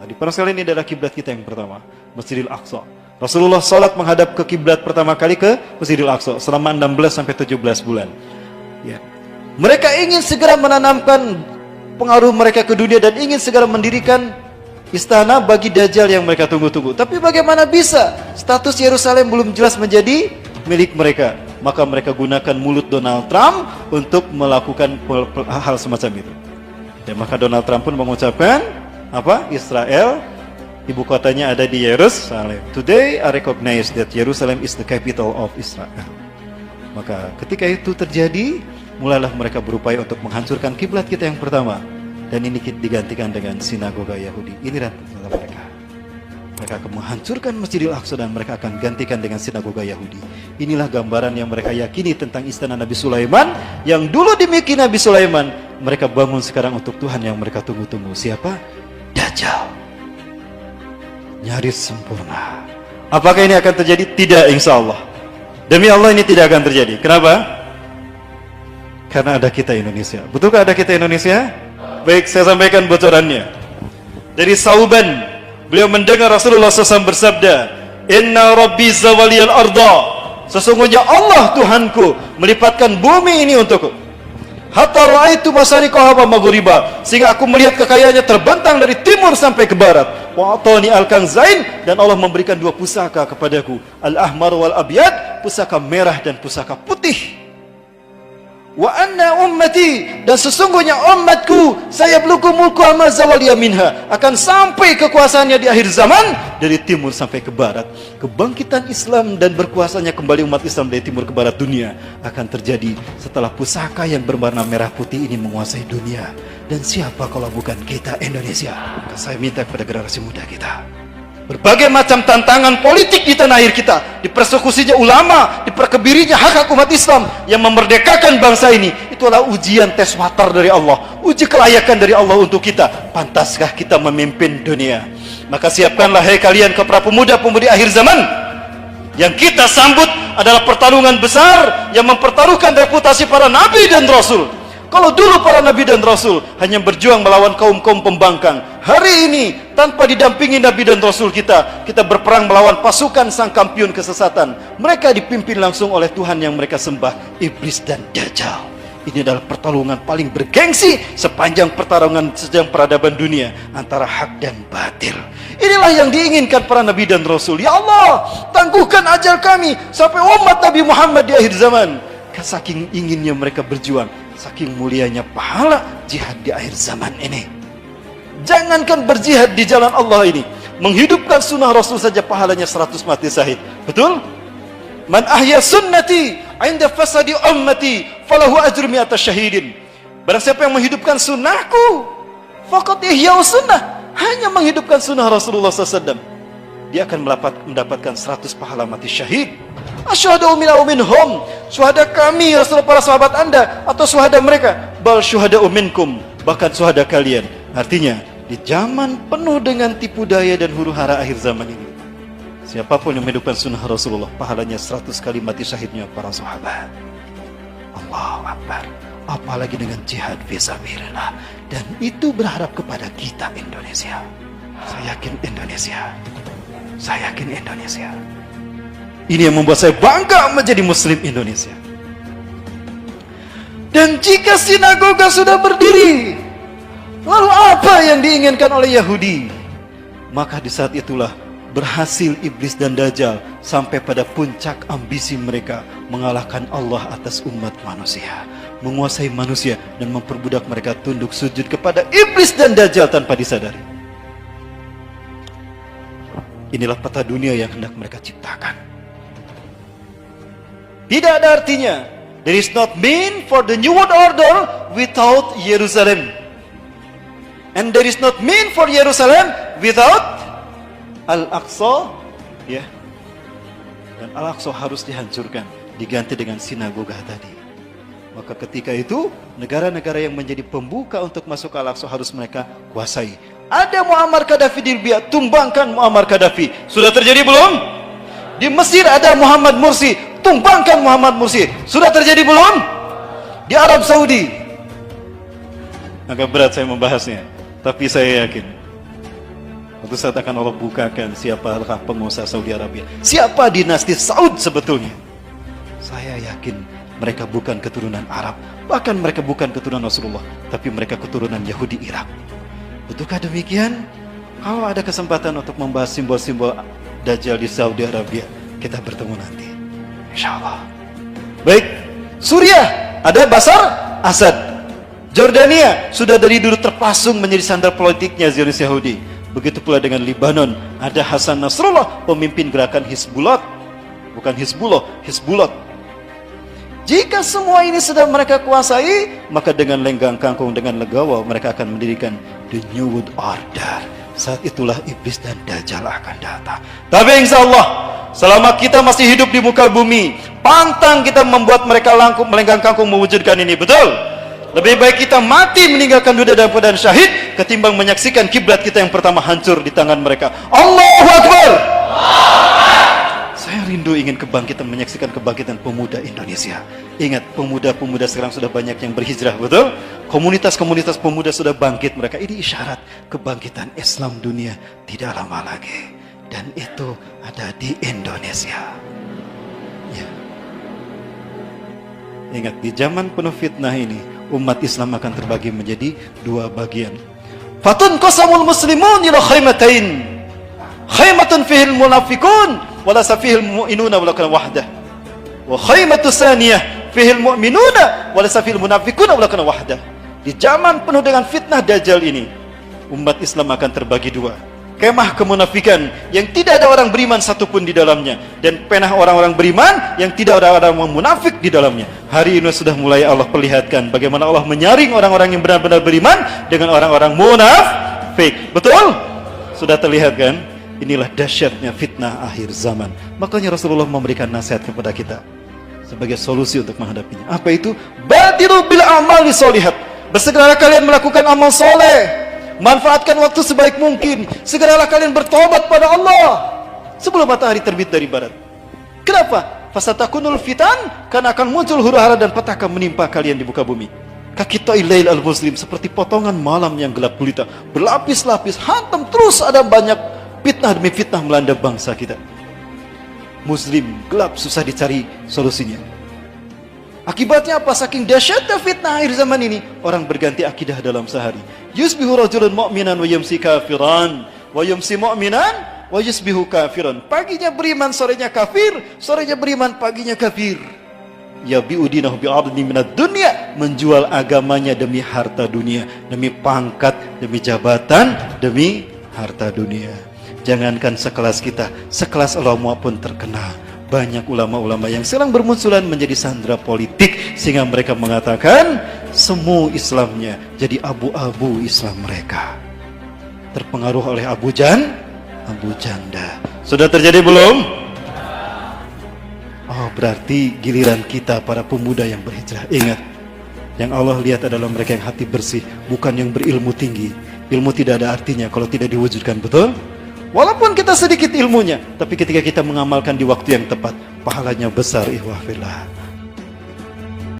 Di sekali ini adalah kiblat kita yang pertama, Masjidil Aqsa. Rasulullah salat menghadap ke kiblat pertama kali ke Masjidil Aqsa selama 16 sampai 17 bulan. Ya. Mereka ingin segera menanamkan pengaruh mereka ke dunia dan ingin segera mendirikan istana bagi Dajjal yang mereka tunggu-tunggu. Tapi bagaimana bisa? Status Yerusalem belum jelas menjadi milik mereka. Maka mereka gunakan mulut Donald Trump untuk melakukan hal semacam itu. Dan maka Donald Trump pun mengucapkan apa? Israel, ibu kotanya ada di Yerusalem. Today I recognize that Jerusalem is the capital of Israel. Maka ketika itu terjadi, mulailah mereka berupaya untuk menghancurkan kiblat kita yang pertama. Dan ini digantikan dengan sinagoga Yahudi. Ini rencana mereka. Mereka akan menghancurkan Masjidil Aqsa dan mereka akan gantikan dengan sinagoga Yahudi. Inilah gambaran yang mereka yakini tentang istana Nabi Sulaiman. Yang dulu dimiliki Nabi Sulaiman, mereka bangun sekarang untuk Tuhan yang mereka tunggu-tunggu. Siapa? Dajjal. Nyaris sempurna. Apakah ini akan terjadi? Tidak, insya Allah. Demi Allah ini tidak akan terjadi. Kenapa? Karena ada kita Indonesia. Betulkah ada kita Indonesia? Baik, saya sampaikan bocorannya. Dari Sauban, beliau mendengar Rasulullah SAW bersabda, Inna Rabbi zawaliyal arda. Sesungguhnya Allah Tuhanku melipatkan bumi ini untukku. Hatta ra'aitu masariqaha wa maghriba, sehingga aku melihat kekayaannya terbentang dari timur sampai ke barat. Wa atani al-kanzain, dan Allah memberikan dua pusaka kepadaku, al-ahmar wal abyad, pusaka merah dan pusaka putih. Wa anna ummati, dan sesungguhnya umatku saya belum mulku ama zawaliya minha, akan sampai kekuasaannya di akhir zaman dari timur sampai ke barat. Kebangkitan Islam dan berkuasanya kembali umat Islam dari timur ke barat dunia akan terjadi setelah pusaka yang berwarna merah putih ini menguasai dunia. Dan siapa kalau bukan kita Indonesia? Maka saya minta kepada generasi muda kita, berbagai macam tantangan politik di tanah air kita, dipersekusinya ulama, diperkebirinya hak-hak umat Islam yang memerdekakan bangsa ini, itulah ujian tes watar dari Allah, uji kelayakan dari Allah untuk kita. Pantaskah kita memimpin dunia? Maka siapkanlah hai kalian ke para pemuda-pemudi akhir zaman. Yang kita sambut adalah pertarungan besar yang mempertaruhkan reputasi para nabi dan rasul. Kalau dulu para nabi dan rasul hanya berjuang melawan kaum-kaum pembangkang, hari ini tanpa didampingi nabi dan rasul kita berperang melawan pasukan sang kampiun kesesatan. Mereka dipimpin langsung oleh Tuhan yang mereka sembah, iblis dan Dajjal. Ini adalah pertarungan paling bergengsi sepanjang pertarungan sejak peradaban dunia antara hak dan batil. Inilah yang diinginkan para nabi dan rasul. Ya Allah, tangguhkan ajal kami sampai umat Nabi Muhammad di akhir zaman. Saking inginnya mereka berjuang, saking mulianya pahala jihad di akhir zaman ini. Jangankan berjihad di jalan Allah ini, menghidupkan sunnah Rasul saja pahalanya 100 mati syahid. Betul? Man ahya sunnati inda fasadi ummati falahu ajru mi'ata syahidin. Barang siapa yang menghidupkan sunnahku, faqad ihya'u sunnah, hanya menghidupkan sunnah Rasulullah SAW, dia akan mendapatkan 100 pahala mati syahid. Asyhadu minhum, syuhada kami Rasulullah, para sahabat anda atau syuhada mereka? Bal syuhada minkum, bahkan syuhada kalian. Artinya di zaman penuh dengan tipu daya dan huru hara akhir zaman ini, siapapun yang menghidupkan sunnah Rasulullah, pahalanya 100 kali mati syahidnya para sahabat. Allahu Akbar. Apalagi dengan jihad fisabilillah. Dan itu berharap kepada kita Indonesia. Saya yakin Indonesia. Saya yakin Indonesia. Ini yang membuat saya bangga menjadi Muslim Indonesia. Dan jika sinagoga sudah berdiri, lalu apa yang diinginkan oleh Yahudi? Maka di saat itulah berhasil iblis dan Dajjal sampai pada puncak ambisi mereka, mengalahkan Allah atas umat manusia, menguasai manusia dan memperbudak mereka tunduk sujud kepada iblis dan Dajjal tanpa disadari. Inilah peta dunia yang hendak mereka ciptakan. Tidak ada artinya. There is not mean for the new world order without Jerusalem. And there is not mean for Jerusalem without Al-Aqsa. Ya. Dan Al-Aqsa harus dihancurkan, diganti dengan sinagoga tadi. Maka ketika itu negara-negara yang menjadi pembuka untuk masuk ke Al-Aqsa harus mereka kuasai. Ada Muammar Gaddafi di Libya, tumbangkan Muammar Gaddafi. Sudah terjadi belum? Di Mesir ada Muhammad Mursi, tumbangkan Muhammad Mursi. Sudah terjadi belum? Di Arab Saudi. Agak berat saya membahasnya, tapi saya yakin Suatu saat akan Allah bukakan siapakah pengusaha Saudi Arabia, siapa dinasti Saud sebetulnya. Saya yakin mereka bukan keturunan Arab, bahkan mereka bukan keturunan Rasulullah, tapi mereka keturunan Yahudi Irak. Betulkah demikian? Kalau ada kesempatan untuk membahas simbol-simbol Dajjal di Saudi Arabia, kita bertemu nanti, insyaallah. Baik, Suriah ada Bashar Assad. Jordania sudah dari dulu terpasung menjadi sandar politiknya Zionis Yahudi. Begitu pula dengan Lebanon, ada Hasan Nasrullah, pemimpin gerakan Hizbullah. Bukan Hizbullah, Hizbullah. Jika semua ini sudah mereka kuasai, maka dengan lenggang kangkung, dengan legawa, mereka akan mendirikan The New World Order. Saat itulah iblis dan Dajjal akan datang. Tapi insya Allah, selama kita masih hidup di muka bumi, pantang kita membuat mereka melenggang kangkung mewujudkan ini, betul? Lebih baik kita mati meninggalkan dunia dalam keadaan syahid ketimbang menyaksikan kiblat kita yang pertama hancur di tangan mereka. Allahu Akbar. Saya rindu ingin kebangkitan, menyaksikan kebangkitan pemuda Indonesia. Ingat, pemuda-pemuda sekarang sudah banyak yang berhijrah, betul? Komunitas-komunitas pemuda sudah bangkit mereka. Ini isyarat kebangkitan Islam dunia tidak lama lagi. Dan itu ada di Indonesia. Ya. Ingat, di zaman penuh fitnah ini, umat Islam akan terbagi menjadi dua bagian. Fatun qasamul muslimun ila khaymatain. Khaymatun fihil munafiqun wala safihil mu'minuna wala kana wahdah. Wa khaymatus saniyah fihil mu'minuna wala safihil munafiquna wala kana wahdah. Di zaman penuh dengan fitnah Dajjal ini, umat Islam akan terbagi dua. Kemah kemunafikan yang tidak ada orang beriman satupun di dalamnya, dan penah orang-orang beriman yang tidak ada orang munafik di dalamnya. Hari ini sudah mulai Allah perlihatkan bagaimana Allah menyaring orang-orang yang benar-benar beriman dengan orang-orang munafik. Betul? Sudah terlihat kan? Inilah dahsyatnya fitnah akhir zaman. Makanya Rasulullah memberikan nasihat kepada kita sebagai solusi untuk menghadapinya. Apa itu? Badiru bil a'mali sholihat. Bersegeralah kalian melakukan amal soleh. Manfaatkan waktu sebaik mungkin. Segeralah kalian bertobat pada Allah sebelum matahari terbit dari barat. Kenapa? Fasatakunul fitan, karena akan muncul huru-hara dan petaka menimpa kalian di muka bumi. Kakita'il lail al-muslim, seperti potongan malam yang gelap gulita, berlapis-lapis, hantam terus ada banyak fitnah demi fitnah melanda bangsa kita. Muslim gelap, susah dicari solusinya. Akibatnya apa? Saking dahsyatnya fitnah akhir zaman ini, orang berganti akidah dalam sehari. Yusbihu rajulun mu'minan wa yumsi kafiran, wa yumsi mu'minan wa yusbihu kafiran. Paginya beriman, sorenya kafir, sorenya beriman, paginya kafir. Yabi'u dinahu bi'adni minad dunya, menjual agamanya demi harta dunia, demi pangkat, demi jabatan, demi harta dunia. Jangankan sekelas kita, sekelas ulama pun terkena. Banyak ulama-ulama yang sekarang bermunculan menjadi sandera politik, sehingga mereka mengatakan semu Islamnya jadi abu-abu Islam mereka. Terpengaruh oleh Abu Janda. Sudah terjadi belum? Oh, berarti giliran kita para pemuda yang berhijrah. Ingat, yang Allah lihat adalah mereka yang hati bersih, bukan yang berilmu tinggi. Ilmu tidak ada artinya kalau tidak diwujudkan, betul? Walaupun kita sedikit ilmunya, tapi ketika kita mengamalkan di waktu yang tepat, pahalanya besar, ihwah fillah.